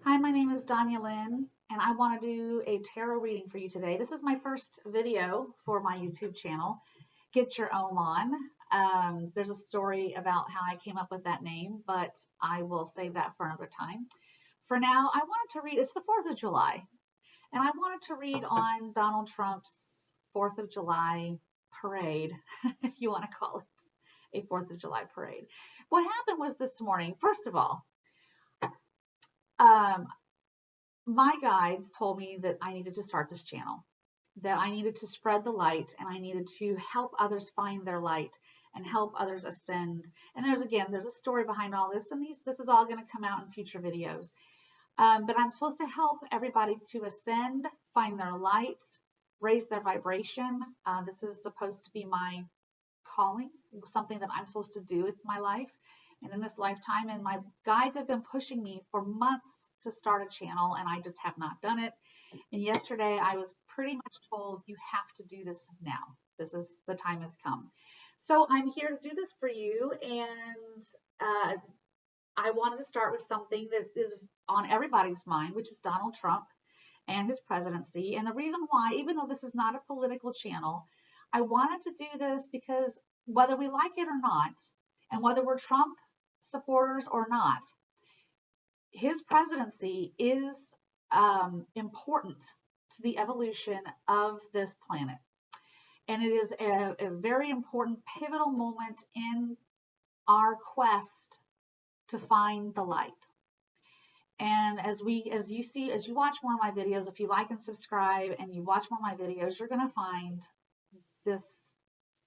Hi, my name is Danya Lynn, and I want to do a tarot reading for you today. This is my first video for my YouTube channel, Get Your Own On. There's a story about how I came up with that name, but I will save that for another time. For now, I wanted to read, it's the 4th of July, and I wanted to read on Donald Trump's 4th of July parade, if you want to call it a 4th of July parade. What happened was this morning, first of all, my guides told me that I needed to start this channel, that I needed to spread the light, and I needed to help others find their light and help others ascend. And there's a story behind all this, and this is all going to come out in future videos. But I'm supposed to help everybody to ascend, find their light, raise their vibration. This is supposed to be my calling, something that I'm supposed to do with my life and in this lifetime. And my guides have been pushing me for months to start a channel, and I just have not done it. And yesterday I was pretty much told, you have to do this now. The time has come. So I'm here to do this for you. And I wanted to start with something that is on everybody's mind, which is Donald Trump and his presidency. And the reason why, even though this is not a political channel, I wanted to do this because whether we like it or not, and whether we're Trump supporters or not, his presidency is important to the evolution of this planet. And it is a very important pivotal moment in our quest to find the light. And as you watch more of my videos, if you like and subscribe and you watch more of my videos, you're going to find this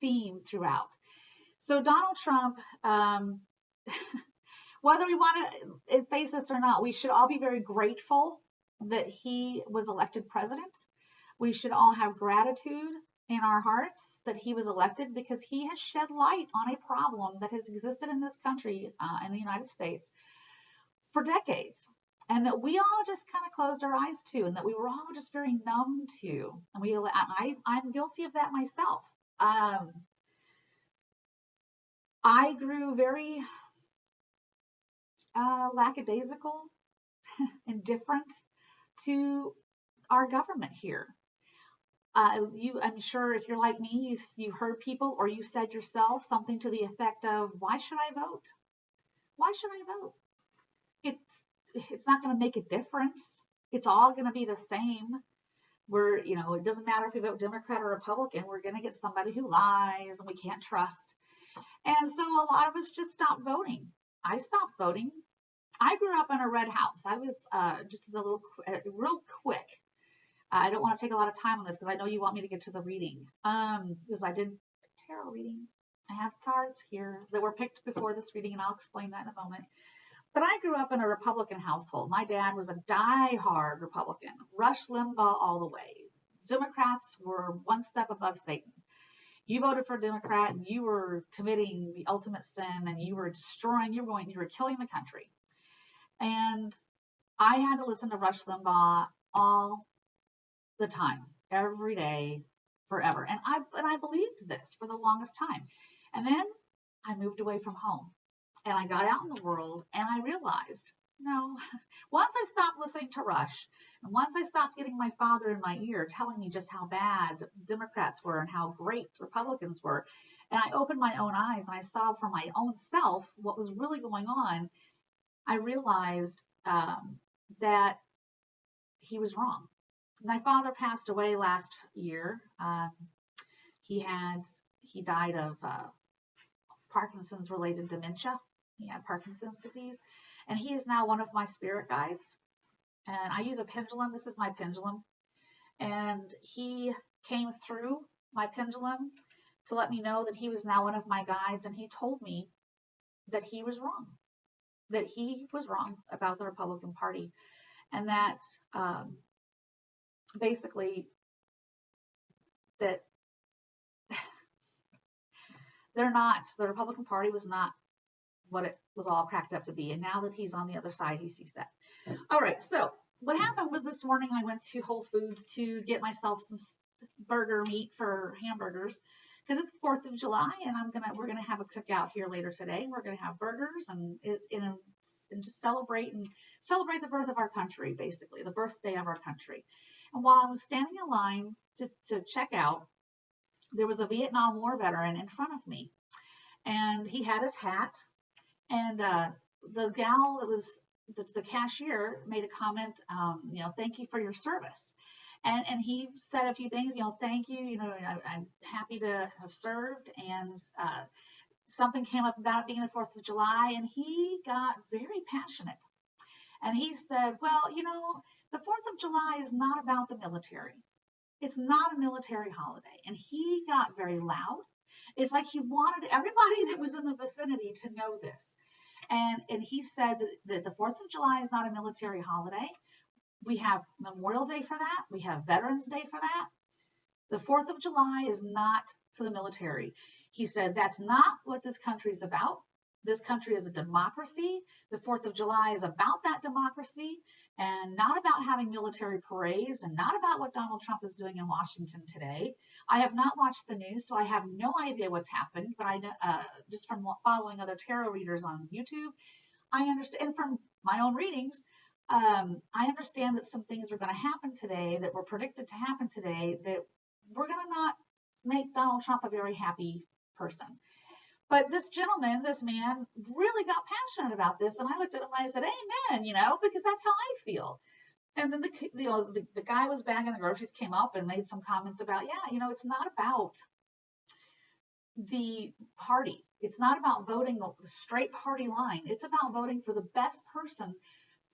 theme throughout. So Donald Trump, whether we want to face this or not, we should all be very grateful that he was elected president. We should all have gratitude in our hearts that he was elected, because he has shed light on a problem that has existed in this country, in the United States, for decades, and that we all just kind of closed our eyes to, and that we were all just very numb to. And I'm guilty of that myself. I grew very lackadaisical, indifferent to our government here. I'm sure if you're like me, you heard people, or you said yourself something to the effect of, why should I vote? Why should I vote? It's not going to make a difference. It's all going to be the same. It doesn't matter if we vote Democrat or Republican, we're going to get somebody who lies and we can't trust. And so a lot of us just stopped voting. I stopped voting. I grew up in a red house. I was just real quick. I don't want to take a lot of time on this because I know you want me to get to the reading. Because I did tarot reading. I have cards here that were picked before this reading, and I'll explain that in a moment. But I grew up in a Republican household. My dad was a die-hard Republican, Rush Limbaugh all the way. Democrats were one step above Satan. You voted for a Democrat and you were committing the ultimate sin, and you were you were killing the country. And I had to listen to Rush Limbaugh all the time, every day, forever. And I believed this for the longest time. And then I moved away from home, and I got out in the world, and I realized, no, once I stopped listening to Rush, and once I stopped getting my father in my ear telling me just how bad Democrats were and how great Republicans were, and I opened my own eyes and I saw for my own self what was really going on, I realized that he was wrong. My father passed away last year. He died of Parkinson's related dementia. He had Parkinson's disease, and he is now one of my spirit guides. And I use a pendulum. This is my pendulum. And he came through my pendulum to let me know that he was now one of my guides. And he told me that he was wrong, about the Republican Party. And that basically that the Republican Party was not what it was all cracked up to be. And now that he's on the other side, he sees that. All right. So what happened was this morning I went to Whole Foods to get myself some burger meat for hamburgers, because it's the 4th of July, and we're gonna have a cookout here later today. We're gonna have burgers and just celebrate the birth of our country, basically the birthday of our country. And while I was standing in line to check out, there was a Vietnam War veteran in front of me, and he had his hat, and the gal that was the cashier made a comment, thank you for your service. And he said a few things, thank you, I'm happy to have served. And something came up about it being the 4th of July, and he got very passionate. And he said, well, the 4th of July is not about the military. It's not a military holiday. And he got very loud. It's like he wanted everybody that was in the vicinity to know this. And he said that the 4th of July is not a military holiday. We have Memorial Day for that. We have Veterans Day for that. The 4th of July is not for the military. He said that's not what this country is about. This country is a democracy. The 4th of July is about that democracy and not about having military parades and not about what Donald Trump is doing in Washington today. I have not watched the news, so I have no idea what's happened, but I just from following other tarot readers on YouTube, I understand, and from my own readings, I understand that some things are going to happen today that were predicted to happen today that we're going to not make Donald Trump a very happy person. But this gentleman, this man, really got passionate about this, and I looked at him and I said, "Amen," because that's how I feel. And then the guy was bagging the groceries, came up and made some comments about, it's not about the party. It's not about voting the straight party line. It's about voting for the best person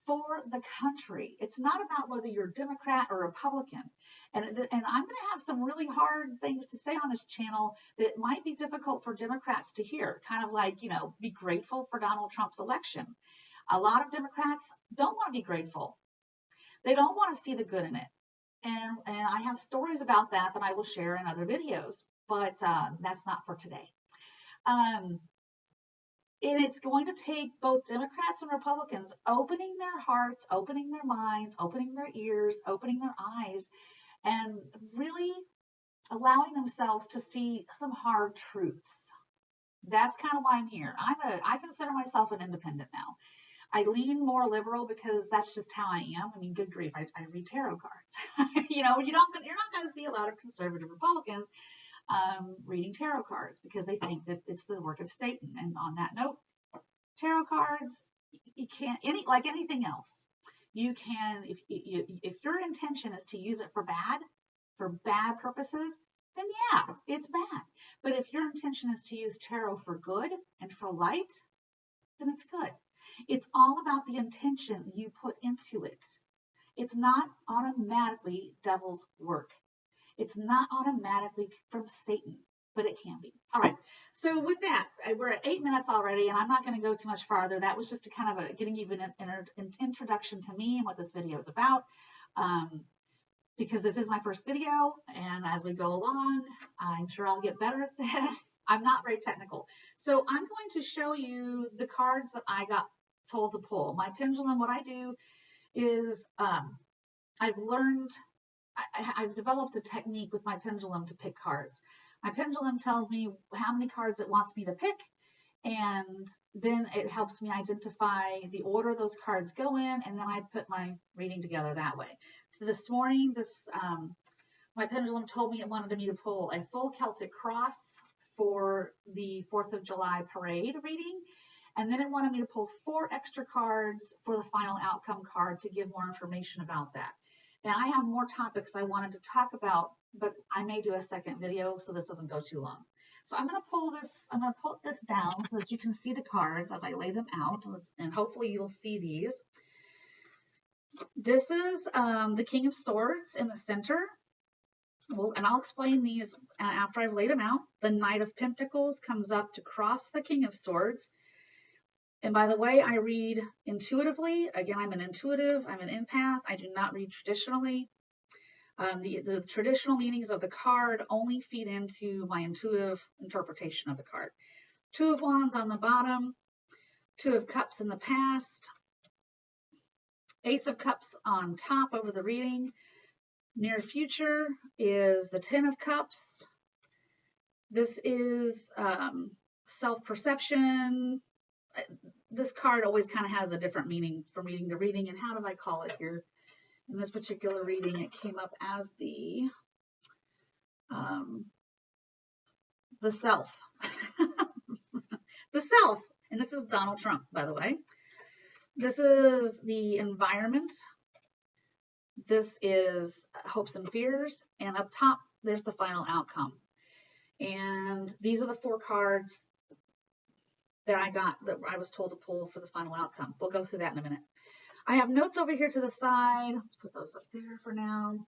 for the country. It's not about whether you're Democrat or Republican. And I'm going to have some really hard things to say on this channel that might be difficult for Democrats to hear, kind of like, be grateful for Donald Trump's election. A lot of Democrats don't want to be grateful. They don't want to see the good in it. And I have stories about that I will share in other videos, but that's not for today. And it's going to take both Democrats and Republicans opening their hearts, opening their minds, opening their ears, opening their eyes, and really allowing themselves to see some hard truths. That's kind of why I'm here. I consider myself an independent now. I lean more liberal because that's just how I am. I mean, good grief, I read tarot cards. You're not going to see a lot of conservative Republicans reading tarot cards because they think that it's the work of Satan. And on that note, tarot cards, you can't, like anything else, you can, if your intention is to use it for bad purposes, then yeah, it's bad. But if your intention is to use tarot for good and for light, then it's good. It's all about the intention you put into it. It's not automatically devil's work. It's not automatically from Satan, but it can be. All right. So with that, we're at 8 minutes already, and I'm not going to go too much farther. That was just a kind of getting you an introduction to me and what this video is about, because this is my first video, and as we go along, I'm sure I'll get better at this. I'm not very technical. So I'm going to show you the cards that I got told to pull. My pendulum, what I do is I've developed a technique with my pendulum to pick cards. My pendulum tells me how many cards it wants me to pick, and then it helps me identify the order those cards go in, and then I put my reading together that way. So this morning, my pendulum told me it wanted me to pull a full Celtic cross for the 4th of July parade reading, and then it wanted me to pull 4 extra cards for the final outcome card to give more information about that. Now, I have more topics I wanted to talk about, but I may do a second video so this doesn't go too long. So I'm going to pull this down so that you can see the cards as I lay them out, and hopefully you'll see these. This is the King of Swords in the center. Well, and I'll explain these after I've laid them out. The Knight of Pentacles comes up to cross the King of Swords. And by the way, I read intuitively. Again, I'm an intuitive, I'm an empath. I do not read traditionally. The traditional meanings of the card only feed into my intuitive interpretation of the card. 2 of Wands on the bottom, 2 of Cups in the past, Ace of Cups on top over the reading. Near future is the 10 of Cups, This is self-perception. This card always kind of has a different meaning from reading to reading. And how did I call it here? In this particular reading, it came up as the self. The self. And this is Donald Trump, by the way. This is the environment. This is hopes and fears. And up top, there's the final outcome. And these are the 4 cards that I was told to pull for the final outcome. We'll go through that in a minute. I have notes over here to the side. Let's put those up there for now.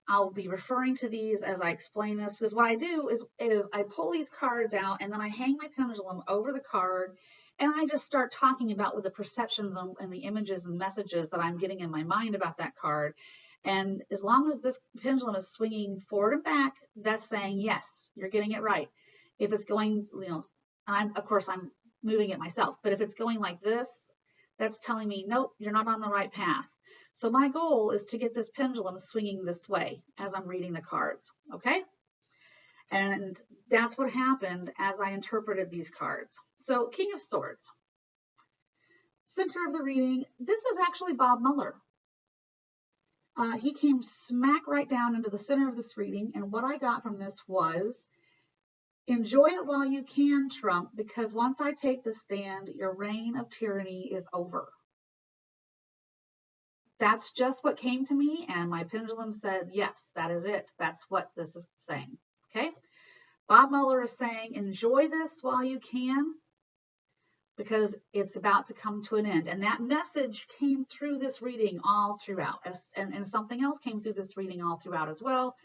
I'll be referring to these as I explain this, because what I do is I pull these cards out and then I hang my pendulum over the card and I just start talking about with the perceptions and the images and messages that I'm getting in my mind about that card. And as long as this pendulum is swinging forward and back, that's saying, yes, you're getting it right. If it's going, of course, I'm moving it myself, but if it's going like this, that's telling me, nope, you're not on the right path. So my goal is to get this pendulum swinging this way as I'm reading the cards, okay? And that's what happened as I interpreted these cards. So King of Swords, center of the reading, this is actually Bob Mueller. He came smack right down into the center of this reading, and what I got from this was, enjoy it while you can, Trump, because once I take the stand, your reign of tyranny is over. That's just what came to me, and my pendulum said, yes, that is it. That's what this is saying, okay? Bob Mueller is saying, enjoy this while you can, because it's about to come to an end. And that message came through this reading all throughout, and something else came through this reading all throughout as well.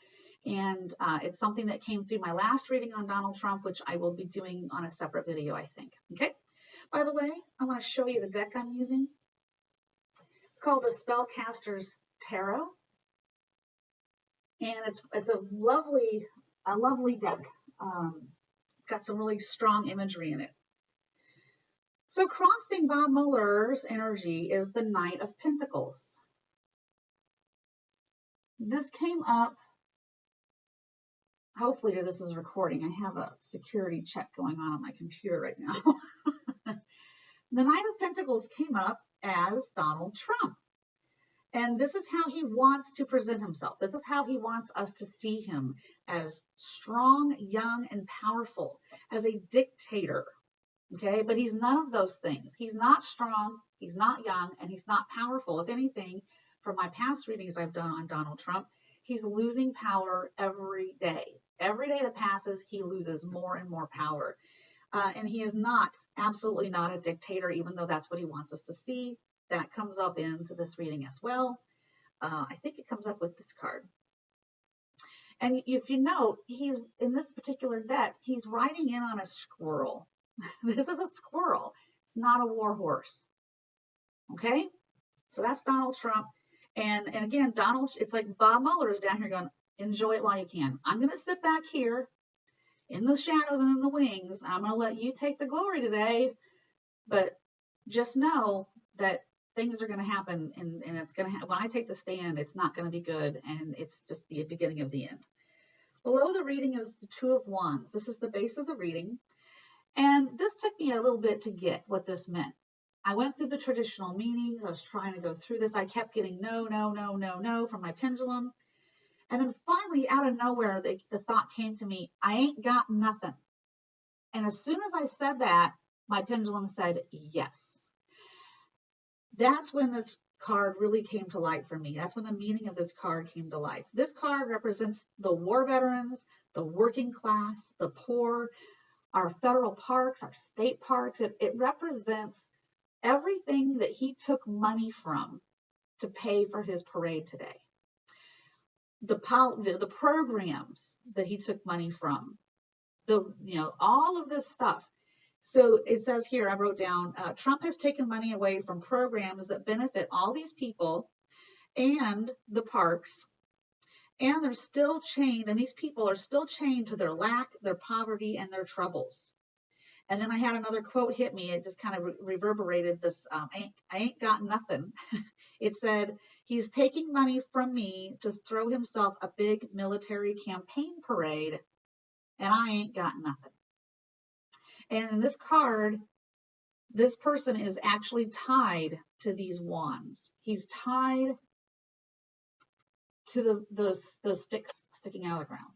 And it's something that came through my last reading on Donald Trump, which I will be doing on a separate video, I think, okay? By the way, I want to show you the deck I'm using. It's called the Spellcaster's Tarot, and it's a lovely deck. Got some really strong imagery in it. So crossing Bob Mueller's energy is the Knight of Pentacles. This came up. Hopefully this is recording. I have a security check going on my computer right now. The Knight of Pentacles came up as Donald Trump. And this is how he wants to present himself. This is how he wants us to see him, as strong, young, and powerful, as a dictator. Okay, but he's none of those things. He's not strong, he's not young, and he's not powerful. If anything, from my past readings I've done on Donald Trump, he's losing power every day. Every day that passes, he loses more and more power. And he is not, absolutely not a dictator, even though that's what he wants us to see. That comes up into this reading as well. I think it comes up with this card. And if you note, he's in this particular deck, he's riding in on a squirrel. This is a squirrel. It's not a war horse. Okay? So that's Donald Trump. And again, it's like Bob Mueller is down here going, enjoy it while you can. I'm going to sit back here in the shadows and in the wings. I'm going to let you take the glory today. But just know that things are going to happen, and it's going to when I take the stand, it's not going to be good, and it's just the beginning of the end. Below the reading is the Two of Wands. This is the base of the reading. And this took me a little bit to get what this meant. I went through the traditional meanings. I was trying to go through this. I kept getting no, no, no, no, no from my pendulum. And then finally, out of nowhere, the thought came to me, I ain't got nothing. And as soon as I said that, my pendulum said yes. That's when this card really came to light for me. That's when the meaning of this card came to life. This card represents the war veterans, the working class, the poor, our federal parks, our state parks. It represents everything that he took money from to pay for his parade today. The programs that he took money from, all of this stuff. So it says here, I wrote down, Trump has taken money away from programs that benefit all these people and the parks, and they're still chained, and these people are still chained to their lack, their poverty, and their troubles. And then I had another quote hit me. It just kind of reverberated this, I ain't got nothing. It said, he's taking money from me to throw himself a big military campaign parade, and I ain't got nothing. And in this card, this person is actually tied to these wands. He's tied to those sticks sticking out of the ground.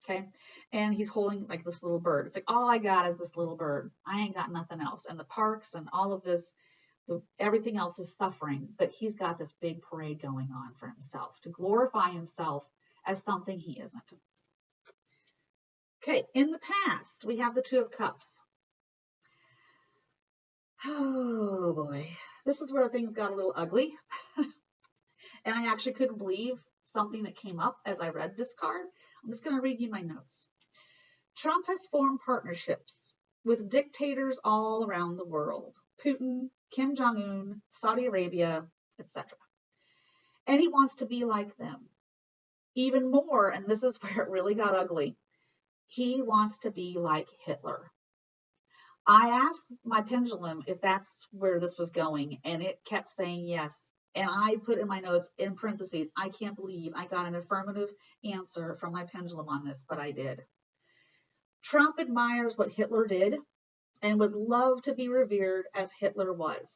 Okay. And he's holding like this little bird. It's like, all I got is this little bird. I ain't got nothing else. And the parks and all of this, everything else is suffering, but he's got this big parade going on for himself to glorify himself as something he isn't. Okay. In the past, we have the Two of Cups. Oh boy, this is where things got a little ugly. And I actually couldn't believe something that came up as I read this card. I'm just going to read you my notes. Trump has formed partnerships with dictators all around the world. Putin, Kim Jong-un, Saudi Arabia, etc. And he wants to be like them. Even more, and this is where it really got ugly, he wants to be like Hitler. I asked my pendulum if that's where this was going, and it kept saying yes. And I put in my notes in parentheses, I can't believe I got an affirmative answer from my pendulum on this, but I did. Trump admires what Hitler did and would love to be revered as Hitler was.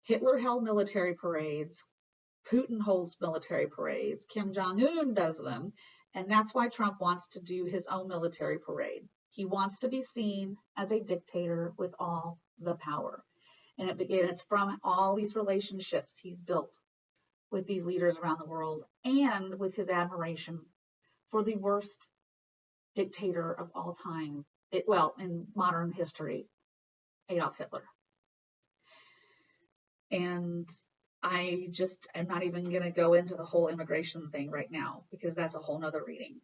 Hitler held military parades. Putin holds military parades. Kim Jong-un does them. And that's why Trump wants to do his own military parade. He wants to be seen as a dictator with all the power. And it's from all these relationships he's built with these leaders around the world and with his admiration for the worst dictator of all time, in modern history, Adolf Hitler. And I'm not even going to go into the whole immigration thing right now because that's a whole nother reading.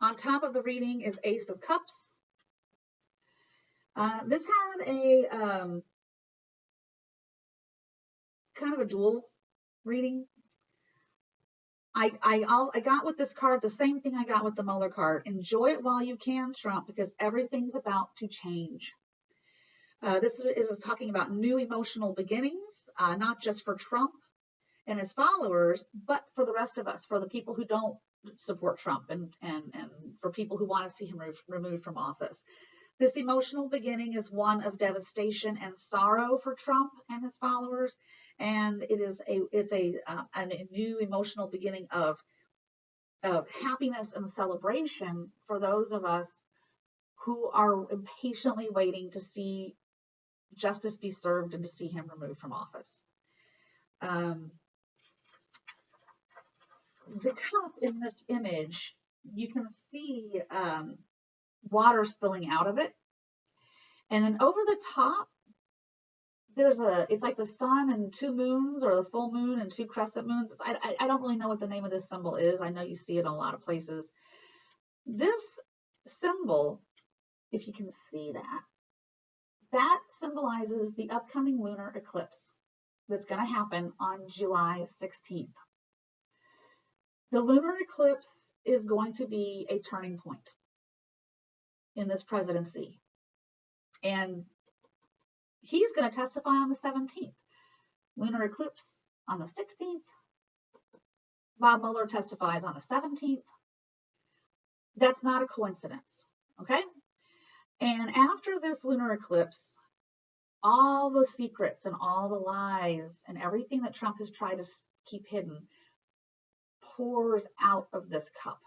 On top of the reading is Ace of Cups. This had a kind of a dual reading. I got with this card the same thing I got with the Mueller card. Enjoy it while you can, Trump, because everything's about to change. This is talking about new emotional beginnings, not just for Trump and his followers, but for the rest of us, for the people who don't support Trump and for people who want to see him removed from office. This emotional beginning is one of devastation and sorrow for Trump and his followers, and it's a new emotional beginning of happiness and celebration for those of us who are impatiently waiting to see justice be served and to see him removed from office. The cup in this image, you can see water spilling out of it. And then over the top, it's like the sun and two moons, or the full moon and two crescent moons. I don't really know what the name of this symbol is. I know you see it in a lot of places. This symbol, if you can see that symbolizes the upcoming lunar eclipse that's going to happen on July 16th. The lunar eclipse is going to be a turning point in this presidency. And he's going to testify on the 17th. Lunar eclipse on the 16th. Bob Mueller testifies on the 17th. That's not a coincidence, okay? And after this lunar eclipse, all the secrets and all the lies and everything that Trump has tried to keep hidden pours out of this cup.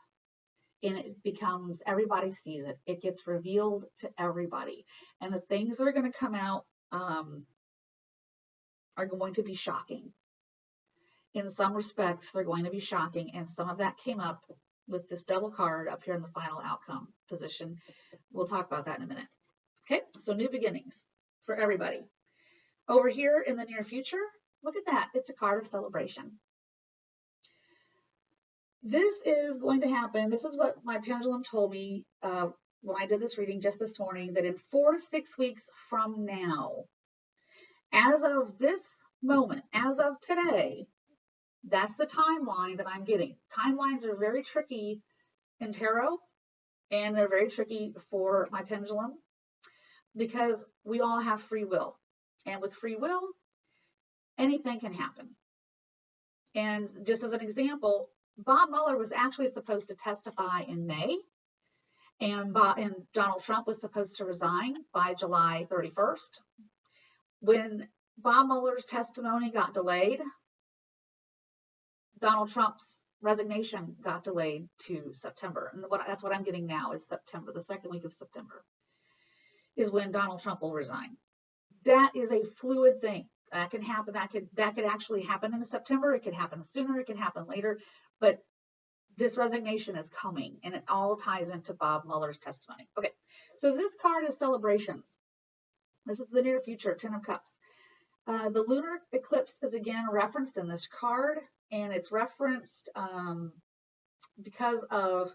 And it becomes, everybody sees it. It gets revealed to everybody. And the things that are going to come out are going to be shocking. In some respects, they're going to be shocking. And some of that came up with this double card up here in the final outcome position. We'll talk about that in a minute. Okay, so new beginnings for everybody. Over here in the near future, look at that. It's a card of celebration. This is going to happen. This is what my pendulum told me when I did this reading just this morning, that in 4 to 6 weeks from now, as of this moment, as of today, that's the timeline that I'm getting. Timelines are very tricky in tarot, and they're very tricky for my pendulum because we all have free will. And with free will, anything can happen. And just as an example, Bob Mueller was actually supposed to testify in May, and Donald Trump was supposed to resign by July 31st. When Bob Mueller's testimony got delayed, Donald Trump's resignation got delayed to September. And that's what I'm getting now is September, the second week of September is when Donald Trump will resign. That is a fluid thing. That can happen. That could actually happen in September. It could happen sooner. It could happen later. But this resignation is coming, and it all ties into Bob Mueller's testimony. Okay, so this card is celebrations. This is the near future, 10 of Cups. The lunar eclipse is again referenced in this card, and it's referenced because of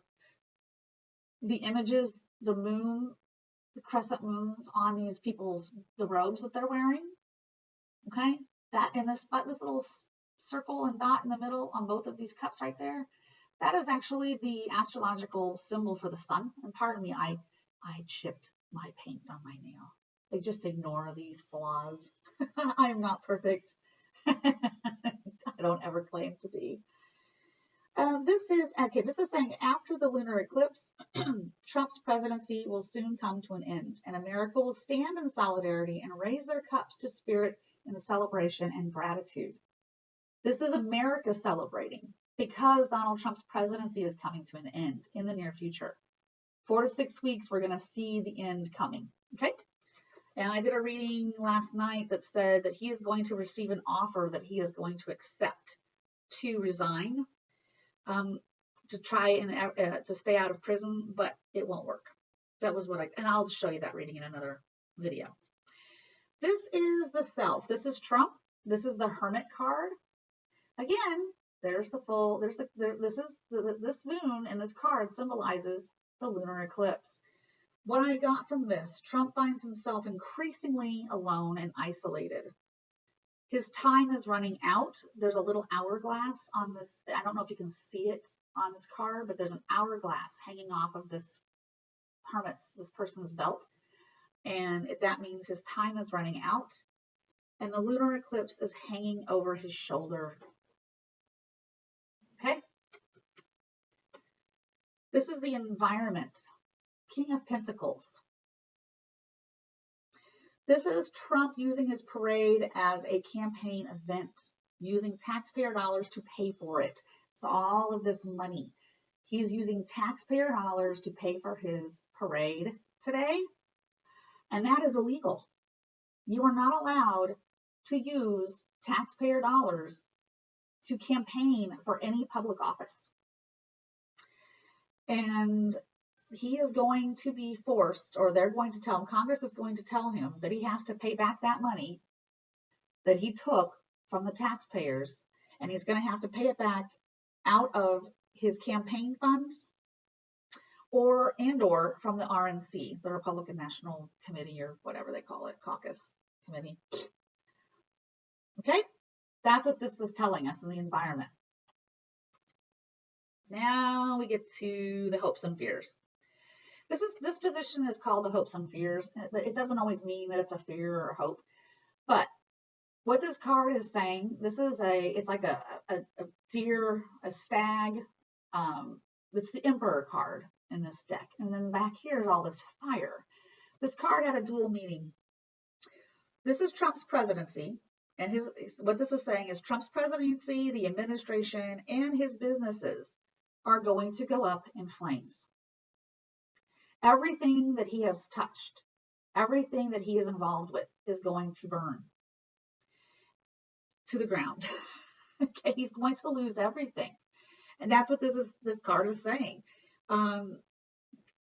the images, the moon, the crescent moons on these people's, the robes that they're wearing. Okay, that in this little circle and dot in the middle on both of these cups right there, that is actually the astrological symbol for the sun. And pardon me, I chipped my paint on my nail. Like, just ignore these flaws. I'm not perfect. I don't ever claim to be. This is saying after the lunar eclipse, Trump's presidency will soon come to an end, and America will stand in solidarity and raise their cups to spirit in celebration and gratitude. This is America celebrating because Donald Trump's presidency is coming to an end in the near future. 4 to 6 weeks, we're going to see the end coming. Okay? And I did a reading last night that said that he is going to receive an offer that he is going to accept to resign, to try and to stay out of prison, but it won't work. That was and I'll show you that reading in another video. This is the self. This is Trump. This is the Hermit card. Again, there's the full, this moon and this card symbolizes the lunar eclipse. What I got from this, Trump finds himself increasingly alone and isolated. His time is running out. There's a little hourglass on this. I don't know if you can see it on this card, but there's an hourglass hanging off of this person's belt. And that means his time is running out. And the lunar eclipse is hanging over his shoulder. Okay? This is the environment. King of Pentacles. This is Trump using his parade as a campaign event, using taxpayer dollars to pay for it. So all of this money. He's using taxpayer dollars to pay for his parade today, and that is illegal. You are not allowed to use taxpayer dollars to campaign for any public office. And he is going to be forced, or they're going to tell him, Congress is going to tell him that he has to pay back that money that he took from the taxpayers, and he's going to have to pay it back out of his campaign funds or from the RNC, the Republican National Committee, or whatever they call it, caucus committee. Okay, that's what this is telling us in the environment. Now we get to the hopes and fears. This position is called the hopes and fears, but it doesn't always mean that it's a fear or a hope. But what this card is saying, it's like a deer, a stag. It's the Emperor card in this deck. And then back here is all this fire. This card had a dual meaning. This is Trump's presidency. And what this is saying is Trump's presidency, the administration, and his businesses are going to go up in flames. Everything that he has touched, everything that he is involved with is going to burn to the ground. Okay, he's going to lose everything. And that's what this card is saying. And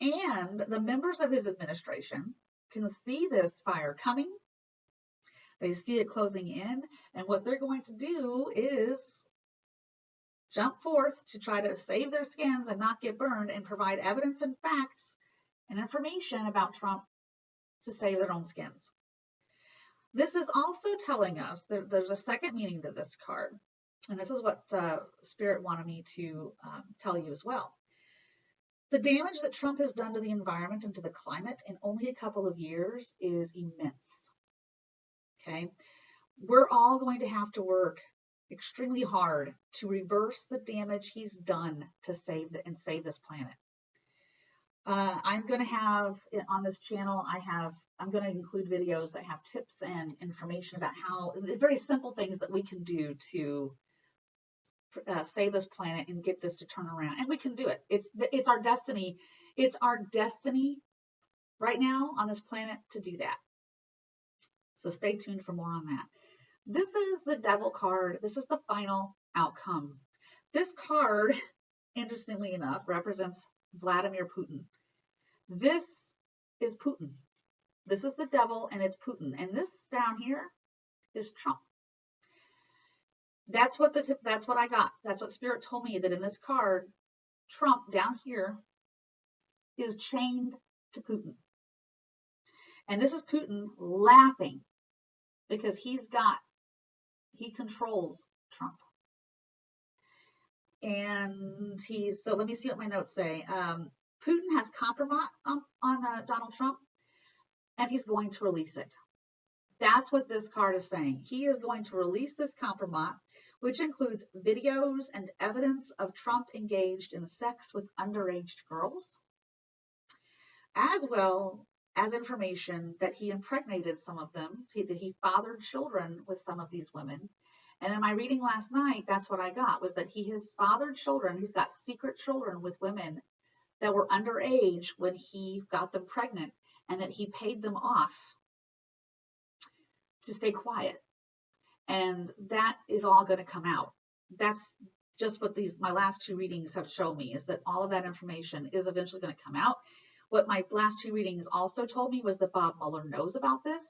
the members of his administration can see this fire coming. They see it closing in. And what they're going to do is jump forth to try to save their skins and not get burned and provide evidence and facts and information about Trump to save their own skins. This is also telling us that there's a second meaning to this card. And this is what Spirit wanted me to tell you as well. The damage that Trump has done to the environment and to the climate in only a couple of years is immense. Okay? We're all going to have to work extremely hard to reverse the damage he's done to save this planet. I'm going to have on this channel, I'm going to include videos that have tips and information about how very simple things that we can do to save this planet and get this to turn around. And we can do it. It's our destiny. It's our destiny right now on this planet to do that. So stay tuned for more on that. This is the Devil card. This is the final outcome. This card, interestingly enough, represents Vladimir Putin. This is Putin. This is the Devil, and it's Putin. And this down here is Trump. That's what I got. That's what Spirit told me, that in this card, Trump down here is chained to Putin. And this is Putin laughing because he controls Trump. And so let me see what my notes say. Putin has compromise on Donald Trump, and he's going to release it. That's what this card is saying. He is going to release this compromise, which includes videos and evidence of Trump engaged in sex with underage girls, as well as information that he impregnated some of them, that he fathered children with some of these women. And in my reading last night, that's what I got, was that he has fathered children. He's got secret children with women that were underage when he got them pregnant, and that he paid them off to stay quiet. And that is all going to come out. That's just what my last two readings have shown me, is that all of that information is eventually going to come out. What my last two readings also told me was that Bob Mueller knows about this,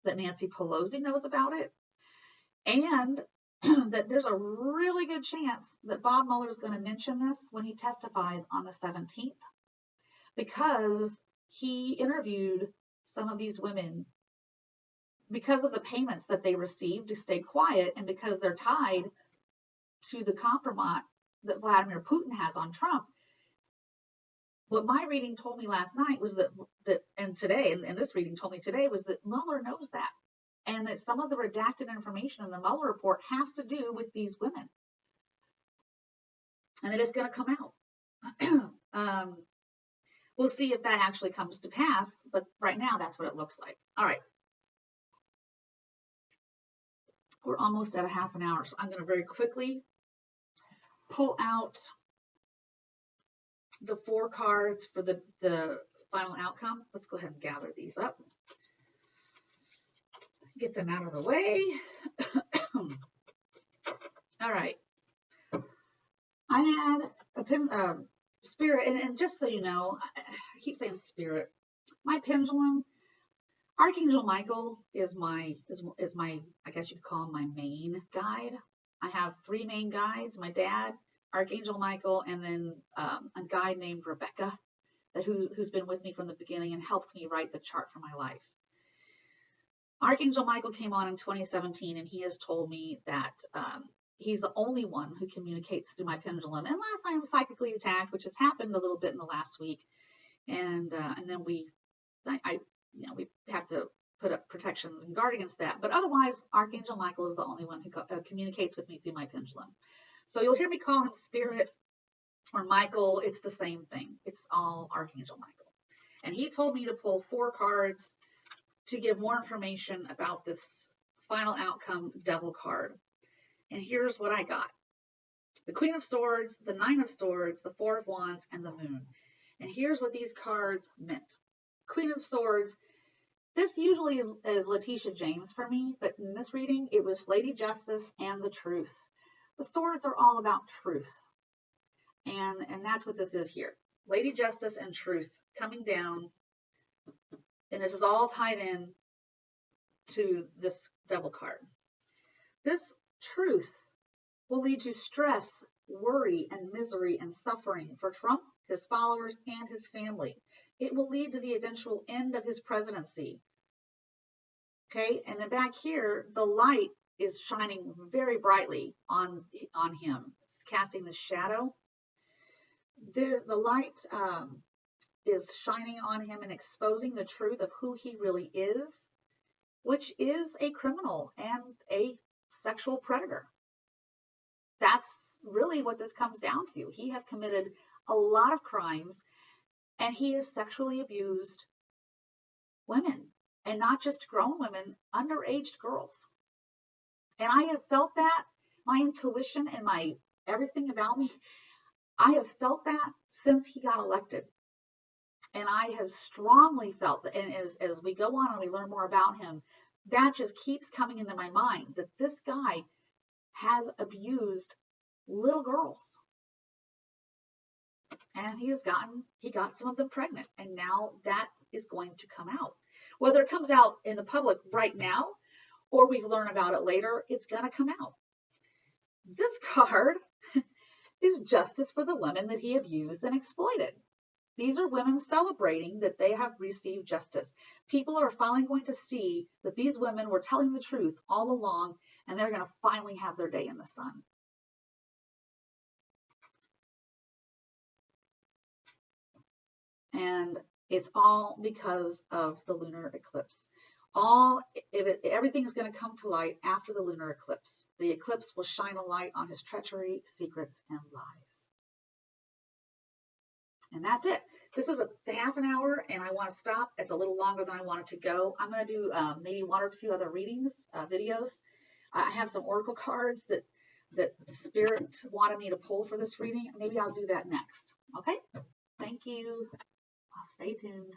that Nancy Pelosi knows about it, and that there's a really good chance that Bob Mueller is going to mention this when he testifies on the 17th, because he interviewed some of these women because of the payments that they received to stay quiet, and because they're tied to the compromise that Vladimir Putin has on Trump. What my reading told me last night was that and today, and this reading told me today, was that Mueller knows that, and that some of the redacted information in the Mueller report has to do with these women, and that it's going to come out. We'll see if that actually comes to pass, but right now that's what it looks like. All right. We're almost at a half an hour, so I'm going to very quickly pull out the 4 cards for the final outcome. Let's go ahead and gather these up. Get them out of the way. All right. I had a Spirit, and just so you know, I keep saying Spirit. My pendulum, Archangel Michael is my, I guess you'd call him my main guide. I have 3 main guides: my dad, Archangel Michael, and then a guide named Rebecca, who's been with me from the beginning and helped me write the chart for my life. Archangel Michael came on in 2017, and he has told me that he's the only one who communicates through my pendulum, unless I am psychically attacked, which has happened a little bit in the last week. And then we have to put up protections and guard against that. But otherwise, Archangel Michael is the only one who communicates with me through my pendulum. So you'll hear me call him Spirit or Michael. It's the same thing. It's all Archangel Michael. And he told me to pull 4 cards to give more information about this final outcome Devil card. And here's what I got: the Queen of Swords, the 9 of Swords, the 4 of Wands, and the Moon. And here's what these cards meant. Queen of Swords, this usually is Letitia James for me, but in this reading, it was Lady Justice and the Truth. The swords are all about truth. And that's what this is here. Lady Justice and Truth coming down. And this is all tied in to this Devil card. This truth will lead to stress, worry, and misery and suffering for Trump, his followers, and his family. It will lead to the eventual end of his presidency. Okay, and then back here, the light is shining very brightly on him. It's casting the shadow. The light is shining on him and exposing the truth of who he really is, which is a criminal and a sexual predator. That's really what this comes down to. He has committed a lot of crimes, and he has sexually abused women, and not just grown women, underage girls. And I have felt that, my intuition and my everything about me, I have felt that since he got elected. And I have strongly felt that, and as we go on and we learn more about him, that just keeps coming into my mind that this guy has abused little girls. And he got some of them pregnant. And now that is going to come out. Whether it comes out in the public right now or we learn about it later, it's going to come out. This card is justice for the women that he abused and exploited. These are women celebrating that they have received justice. People are finally going to see that these women were telling the truth all along, and they're going to finally have their day in the sun. And it's all because of the lunar eclipse. Everything is going to come to light after the lunar eclipse. The eclipse will shine a light on his treachery, secrets, and lies. And that's it. This is a half an hour, and I want to stop. It's a little longer than I want it to go. I'm going to do maybe one or two other readings, videos. I have some oracle cards that Spirit wanted me to pull for this reading. Maybe I'll do that next. Okay? Thank you. I'll stay tuned.